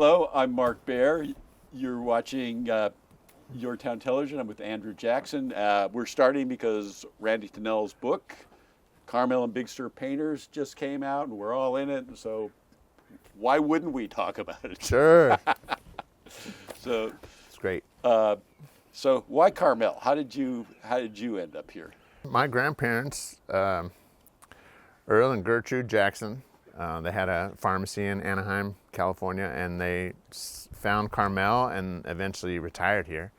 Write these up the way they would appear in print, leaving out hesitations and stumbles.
Hello, I'm Mark Baer. You're watching YourTown Television. I'm with Andrew Jackson. We're starting because Randy Tennell's book, Carmel and Big Sur Painters, just came out, and we're all in it. So why wouldn't we talk about it? Sure. So It's great. So why Carmel? How did you end up here? My grandparents, Earl and Gertrude Jackson, they had a pharmacy in Anaheim, California, and they found Carmel and eventually retired here.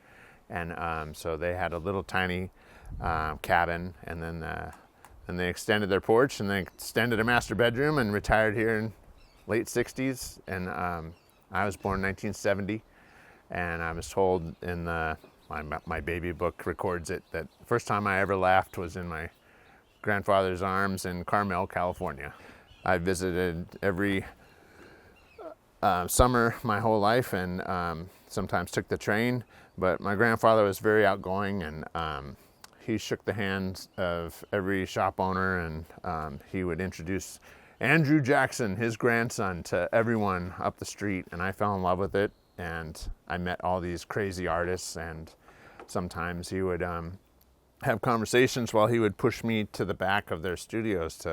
And so they had a little tiny cabin, and then they extended their porch, and they extended a master bedroom and retired here in late 60s. And I was born in 1970, and I was told in my baby book records it that the first time I ever laughed was in my grandfather's arms in Carmel, California. I visited every summer my whole life, and sometimes took the train, but my grandfather was very outgoing, and he shook the hands of every shop owner, and he would introduce Andrew Jackson, his grandson, to everyone up the street, and I fell in love with it, and I met all these crazy artists, and sometimes he would have conversations while he would push me to the back of their studios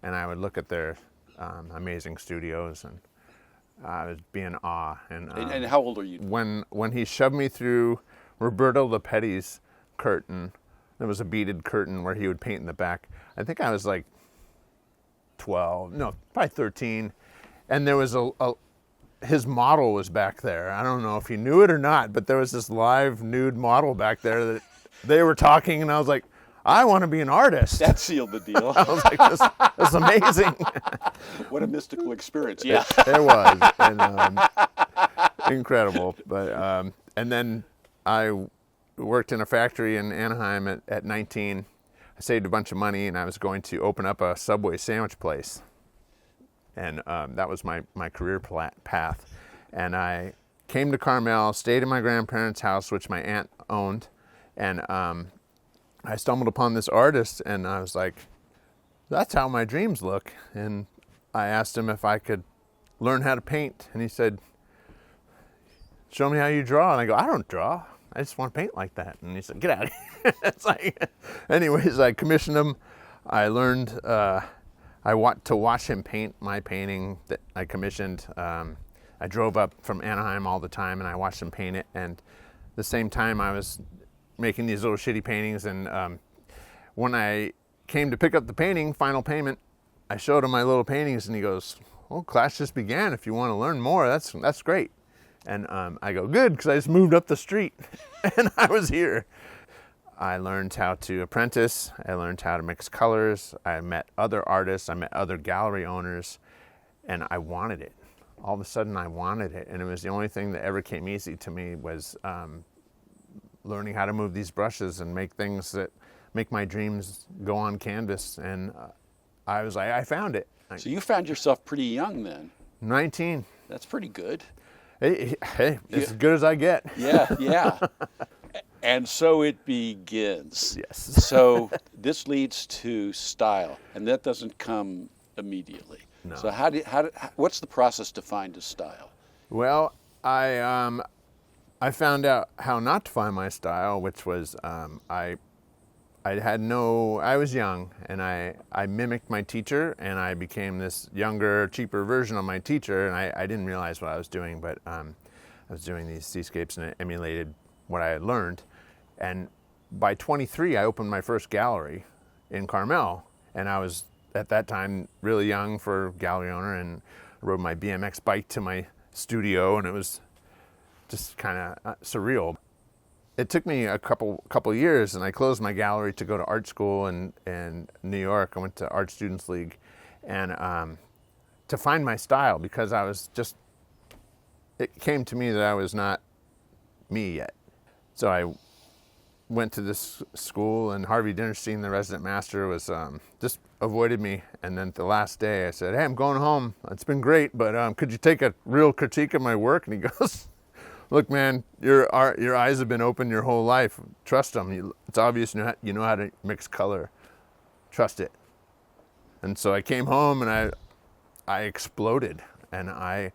and I would look at their amazing studios, and I would be in awe. And how old are you? When he shoved me through Roberto Lopetti's curtain, there was a beaded curtain where he would paint in the back. I think I was like 12, no, probably 13, and there was his model was back there. I don't know if he knew it or not, but there was this live nude model back there that they were talking, and I was like, I want to be an artist. That sealed the deal. I was like, this is amazing. What a mystical experience. Yeah. It was, and incredible. But and then I worked in a factory in Anaheim at 19. I saved a bunch of money, and I was going to open up a Subway sandwich place. And that was my career path. And I came to Carmel, stayed in my grandparents' house, which my aunt owned, and I stumbled upon this artist, and I was like, that's how my dreams look. And I asked him if I could learn how to paint, and he said, show me how you draw. And I go, I don't draw. I just want to paint like that. And he said, get out of here. It's like, anyways, I commissioned him. I learned I want to watch him paint my painting that I commissioned. I drove up from Anaheim all the time, and I watched him paint it. And the same time I was making these little shitty paintings, and when I came to pick up the painting, final payment, I showed him my little paintings, and he goes, "Oh, class just began. If you want to learn more, that's great." And I go, "Good," because I just moved up the street, and I was here. I learned how to apprentice. I learned how to mix colors. I met other artists. I met other gallery owners, and I wanted it. All of a sudden, I wanted it, and it was the only thing that ever came easy to me was learning how to move these brushes and make things that make my dreams go on canvas. And I was like, I found it. So you found yourself pretty young then. 19. That's pretty good. Hey, as good as I get. Yeah, yeah. And so it begins. Yes. So this leads to style, and that doesn't come immediately. No. So what's the process to find a style? Well, I found out how not to find my style, which was I was young, and I mimicked my teacher, and I became this younger, cheaper version of my teacher, and I didn't realize what I was doing, but I was doing these seascapes, and it emulated what I had learned. And by 23, I opened my first gallery in Carmel, and I was at that time really young for a gallery owner, and I rode my BMX bike to my studio, and it was just kind of surreal. It took me a couple years, and I closed my gallery to go to art school in New York. I went to Art Students League, and to find my style, because it came to me that I was not me yet. So I went to this school, and Harvey Dinnerstein, the resident master, was just avoided me. And then the last day I said, "Hey, I'm going home. It's been great, but could you take a real critique of my work?" And he goes, "Look, man, your eyes have been open your whole life. Trust them. It's obvious you know how to mix color. Trust it." And so I came home, and I exploded, and I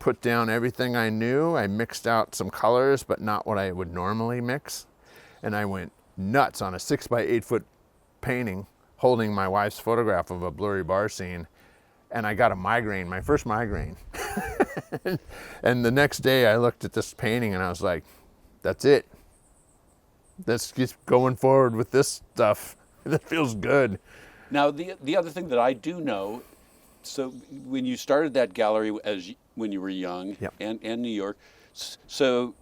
put down everything I knew. I mixed out some colors, but not what I would normally mix. And I went nuts on a 6 by 8 foot painting, holding my wife's photograph of a blurry bar scene. And I got a migraine, my first migraine. And the next day I looked at this painting and I was like, that's it. Let's keep going forward with this stuff. That feels good. Now, the other thing that I do know, so when you started that gallery when you were young, Yep. and New York, so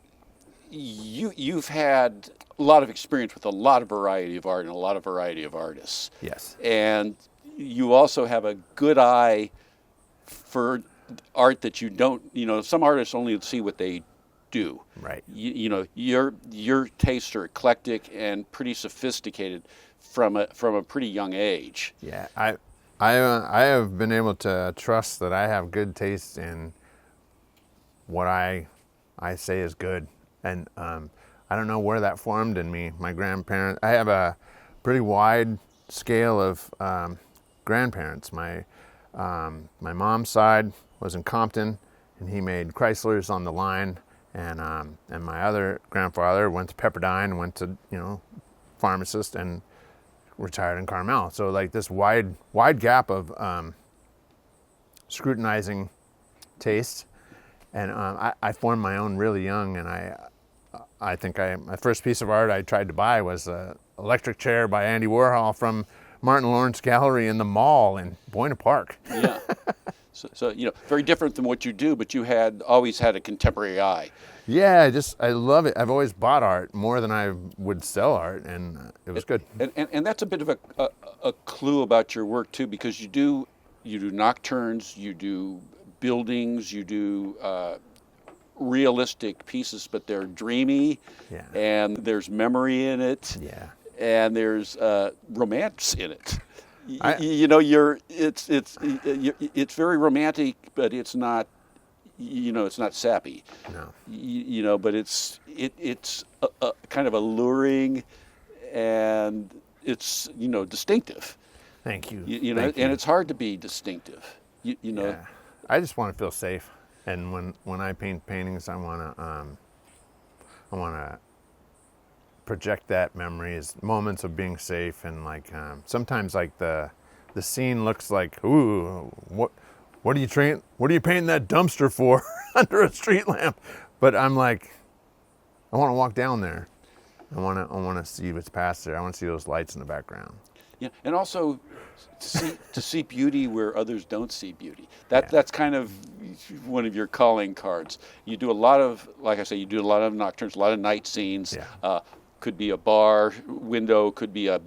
you've had a lot of experience with a lot of variety of art and a lot of variety of artists. Yes. And you also have a good eye for art that you don't, some artists only see what they do. Right. Your tastes are eclectic and pretty sophisticated from a pretty young age. Yeah, I have been able to trust that I have good taste in what I say is good, and I don't know where that formed in me. My grandparents, I have a pretty wide scale of grandparents. My mom's side was in Compton, and he made Chryslers on the line, and my other grandfather went to Pepperdine, went to pharmacist, and retired in Carmel. So like this wide gap of scrutinizing taste, and I formed my own really young. And I think my first piece of art I tried to buy was an electric chair by Andy Warhol from Martin Lawrence Gallery in the mall in Buena Park. Yeah. So very different than what you do, but you had always had a contemporary eye. Yeah, I love it. I've always bought art more than I would sell art, and it was good. And that's a bit of a clue about your work too, because you do nocturnes, you do buildings, you do realistic pieces, but they're dreamy, Yeah. and there's memory in it, Yeah. and there's romance in it. It's very romantic, but it's not. It's not sappy. No. But it's a kind of alluring, and it's distinctive. Thank you. And it's hard to be distinctive. Yeah. I just want to feel safe, and when I paint paintings, I want to project that memories, moments of being safe, and sometimes the scene looks like, ooh, what are you painting that dumpster for under a street lamp? But I'm like, I want to walk down there. I want to see what's past there. I want to see those lights in the background. Yeah, and also to see beauty where others don't see beauty. That's kind of one of your calling cards. You do a lot of, like I say, nocturnes, a lot of night scenes. Yeah. Could be a bar window, could be a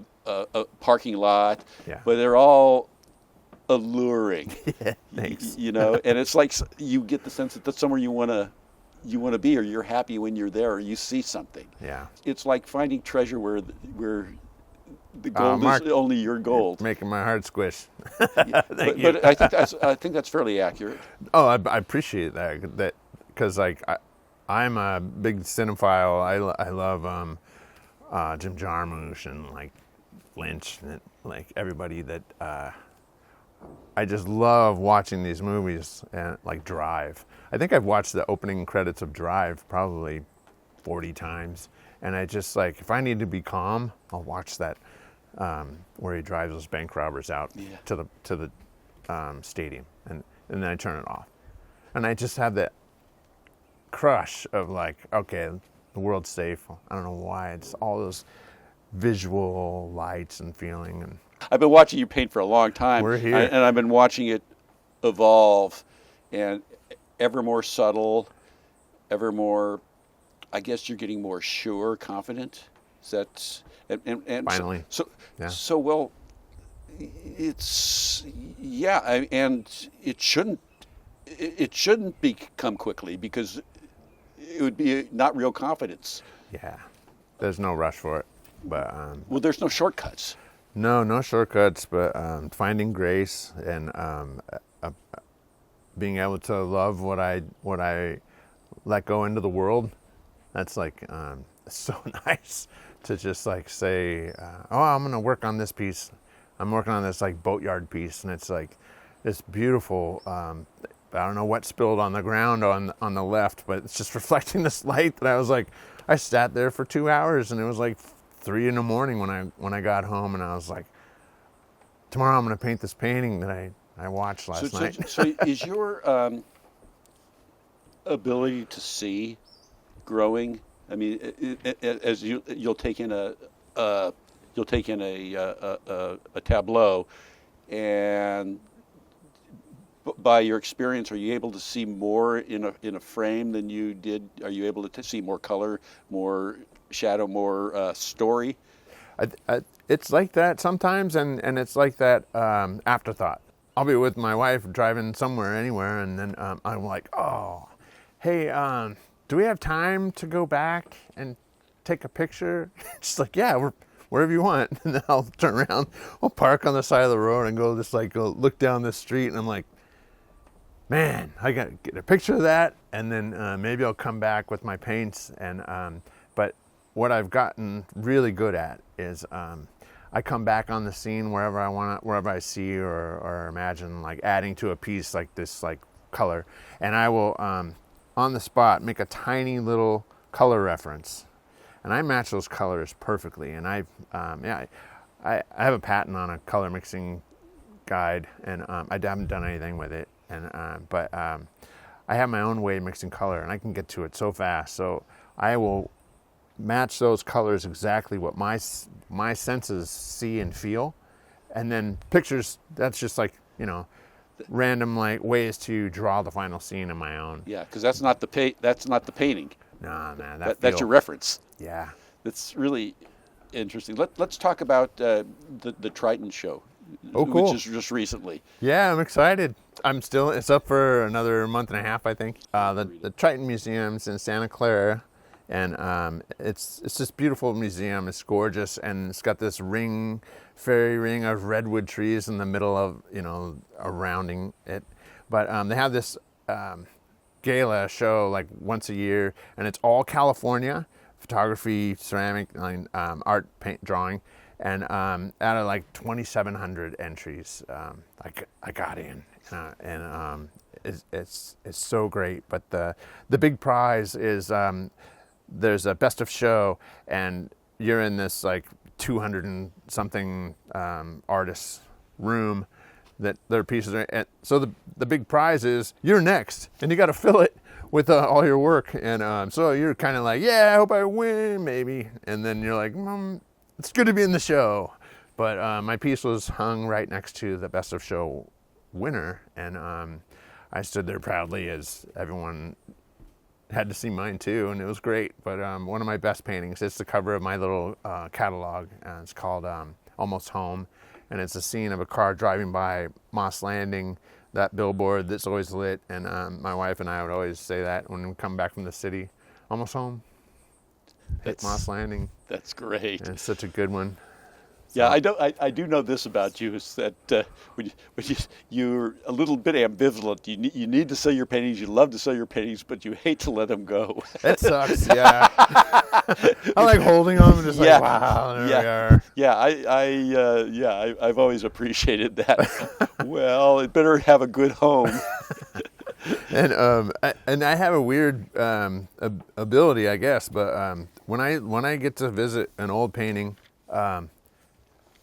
parking lot, Yeah. but they're all alluring. Yeah, thanks. And it's like you get the sense that that's somewhere you want to be, or you're happy when you're there, or you see something. Yeah. It's like finding treasure where the gold Mark, is only your gold. Making my heart squish. Thank you. But I think that's fairly accurate. Oh, I appreciate that because I'm a big cinephile. I love Jim Jarmusch and Lynch and everybody that I just love watching these movies, and Drive. I think I've watched the opening credits of Drive probably 40 times, and I just if I need to be calm, I'll watch that where he drives those bank robbers out to the stadium, and then I turn it off, and I just have that crush of okay, the world's safe. I don't know why. It's all those visual lights and feeling. And I've been watching you paint for a long time. We're here. And I've been watching it evolve, and ever more subtle, ever more, I guess you're getting more sure, confident. Is that, and Finally. So well, it's, and it shouldn't become quickly, because it would be not real confidence. Yeah, there's no rush for it, but Well, there's no shortcuts. no shortcuts. But finding grace and being able to love what I let go into the world. That's so nice to just say, oh, I'm gonna work on this piece. I'm working on this boatyard piece, and it's this beautiful I don't know what spilled on the ground on the left, but it's just reflecting this light that I was like, I sat there for 2 hours, and it was like 3 in the morning when I got home, and I was like, tomorrow I'm going to paint this painting that I watched last night. So is your ability to see growing? I mean, as you'll take in a tableau, and by your experience, are you able to see more in a frame than you did? Are you able to see more color, more shadow, more story? It's like that sometimes, and it's like that afterthought. I'll be with my wife driving somewhere, anywhere, and then I'm like, oh, hey, do we have time to go back and take a picture? She's like, yeah, wherever you want. And then I'll turn around, I'll park on the side of the road and go look down this street, and I'm like, man, I got to get a picture of that, and then maybe I'll come back with my paints. And but what I've gotten really good at is I come back on the scene wherever I want, wherever I see or imagine, like adding to a piece like this, like color, and I will on the spot make a tiny little color reference, and I match those colors perfectly. And I have a patent on a color mixing guide, and I haven't done anything with it, and but I have my own way of mixing color, and I can get to it so fast. So I will match those colors exactly what my senses see and feel, and then pictures, that's just like, random like ways to draw the final scene of my own. Yeah, because that's not the painting. Nah, man, that's your reference. Yeah, that's really interesting. Let's talk about the Triton show. Oh, cool. Which is just recently. Yeah, I'm excited. It's up for another month and a half, I think. The Triton Museum's in Santa Clara. And it's this beautiful museum. It's gorgeous, and it's got this fairy ring of redwood trees in the middle of, surrounding it. But they have this gala show like once a year, and it's all California photography, ceramic, art, paint, drawing, and out of like 2,700 entries, I got in, and it's so great. But the big prize is. There's a best of show, and you're in this like 200 and something artists room that their pieces are. And so the big prize is you're next, and you got to fill it with all your work. And so you're kind of like, yeah, I hope I win, maybe. And then you're like, it's good to be in the show. But my piece was hung right next to the best of show winner, and I stood there proudly as everyone had to see mine too, and it was great. But one of my best paintings, it's the cover of my little catalog, and it's called Almost Home, and it's a scene of a car driving by Moss Landing, that billboard that's always lit, and my wife and I would always say that when we come back from the city, almost home, at Moss Landing. That's great. And it's such a good one. Yeah, I do know this about you, is that when you're a little bit ambivalent. You need to sell your paintings, you love to sell your paintings, but you hate to let them go. It sucks, yeah. I like holding them and just like, wow, there we are. Yeah, I've always appreciated that. Well, it better have a good home. And I have a weird ability, I guess, but when I get to visit an old painting,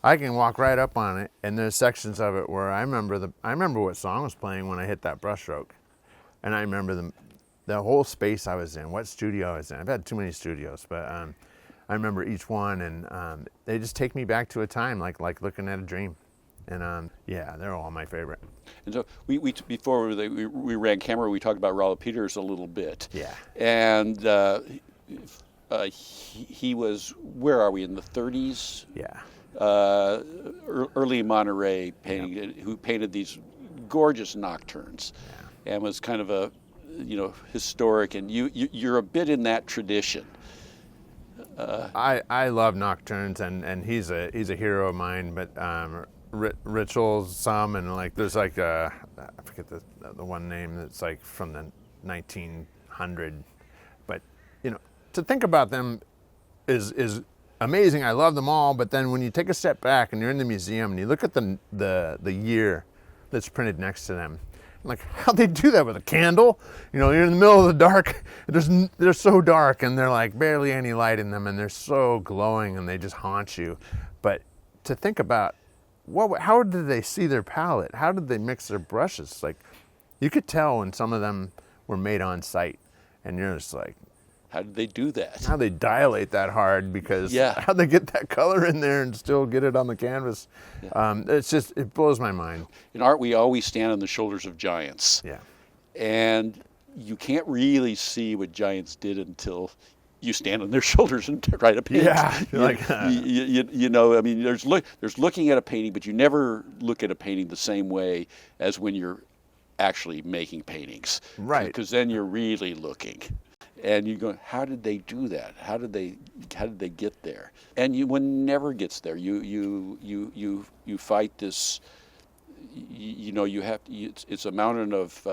I can walk right up on it, and there's sections of it where I remember what song was playing when I hit that brushstroke, and I remember the whole space I was in, what studio I was in. I've had too many studios, but I remember each one, and they just take me back to a time like looking at a dream, and they're all my favorite. And so we before we ran camera, we talked about Rollo Peters a little bit. Yeah. And he was, where are we, in the 30s? Yeah. Early Monterey painting, who painted these gorgeous nocturnes, and was kind of a historic. And you're a bit in that tradition. I love nocturnes, and he's a hero of mine. But rituals, some, and like there's like I forget the one name that's like from the 1900, but to think about them is amazing. I love them all, but then when you take a step back and you're in the museum and you look at the year that's printed next to them, I'm like, how'd they do that with a candle? You know, you're in the middle of the dark. They're so dark, and they're like barely any light in them, and they're so glowing, and they just haunt you. But to think about, how did they see their palette? How did they mix their brushes? Like, you could tell when some of them were made on site, and you're just like, How did they do that? how they dilate that hard, because Yeah. how'd they get that color in there and still get it on the canvas? It blows my mind. In art, we always stand on the shoulders of giants. Yeah. And you can't really see what giants did until you stand on their shoulders and try to paint. Yeah, you're like, you know, I mean, there's looking at a painting, but you never look at a painting the same way as when you're actually making paintings. Right. Because then you're really looking. And you go, how did they do that? How did they get there? And one never gets there. You fight this. You know, you have. It's a mountain of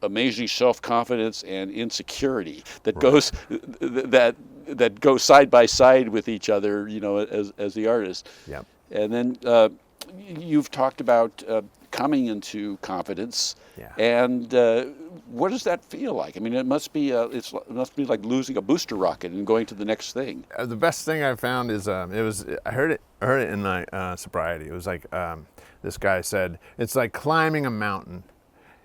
amazing self-confidence and insecurity that goes that go side by side with each other. You know, as the artist. Yep. And then you've talked about coming into confidence. Yeah. And What does that feel like? I mean, it must be it must be like losing a booster rocket and going to the next thing. The best thing I found is I heard it in my sobriety. It was like this guy said, it's like climbing a mountain.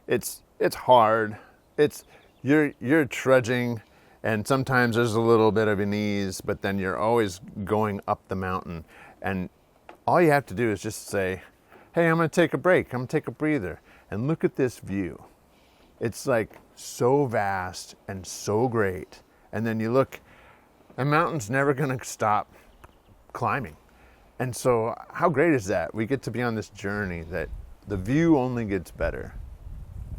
It's hard. You're trudging, and sometimes there's a little bit of an ease, but then you're always going up the mountain, and all you have to do is just say, hey, I'm going to take a break. I'm going to take a breather and look at this view. It's like so vast and so great. And then you look, a mountain's never going to stop climbing. And so how great is that? We get to be on this journey that the view only gets better.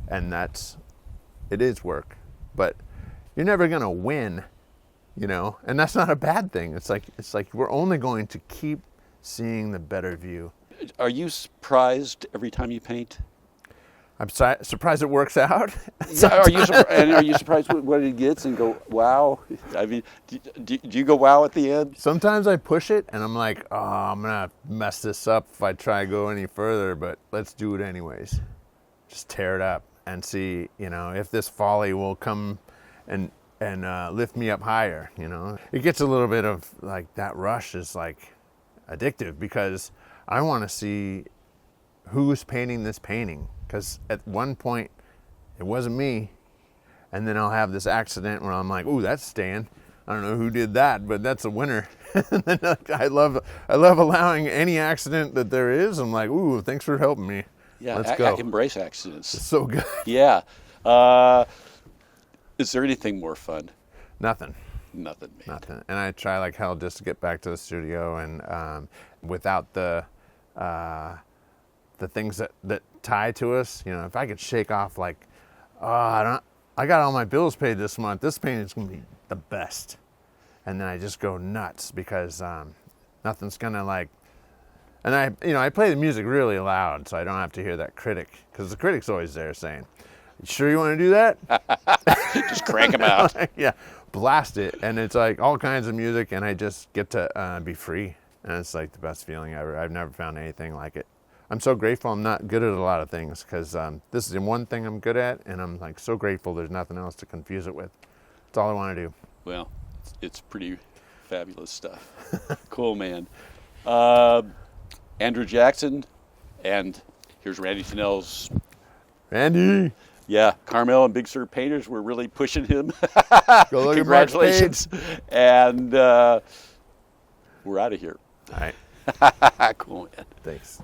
And it is work. But you're never going to win, you know? And that's not a bad thing. It's like we're only going to keep seeing the better view. Are you surprised every time you paint? I'm surprised it works out. Yeah, are you surprised with what it gets and go, wow? I mean, do you go wow at the end? Sometimes I push it and I'm like, oh, I'm going to mess this up if I try to go any further, but let's do it anyways. Just tear it up and see, you know, if this folly will come and lift me up higher, you know. It gets a little bit of, like, that rush is, like, addictive, because I want to see who's painting this painting. Because at one point, it wasn't me. And then I'll have this accident where I'm like, ooh, that's Stan. I don't know who did that, but that's a winner. And then I love allowing any accident that there is. I'm like, ooh, thanks for helping me. Yeah, let's go. Embrace accidents. It's so good. Yeah. Is there anything more fun? Nothing. Nothing, man. Nothing. And I try like hell just to get back to the studio, and without the things that tie to us, you know, if I could shake off like, I got all my bills paid this month, this painting's gonna be the best, and then I just go nuts because nothing's gonna like, and I play the music really loud so I don't have to hear that critic, because the critic's always there saying, you sure you want to do that? Just crank them out. Yeah, blast it, and it's like all kinds of music, and I just get to be free, and it's like the best feeling ever. I've never found anything like it. I'm so grateful I'm not good at a lot of things, because this is the one thing I'm good at, and I'm like so grateful there's nothing else to confuse it with. That's all I want to do. Well, it's pretty fabulous stuff. Cool, man. Andrew Jackson, and here's Randy Fennell's. Randy! Yeah, Carmel and Big Sur Painters were really pushing him. Go look Congratulations. And we're out of here. All right. Cool, man. Thanks.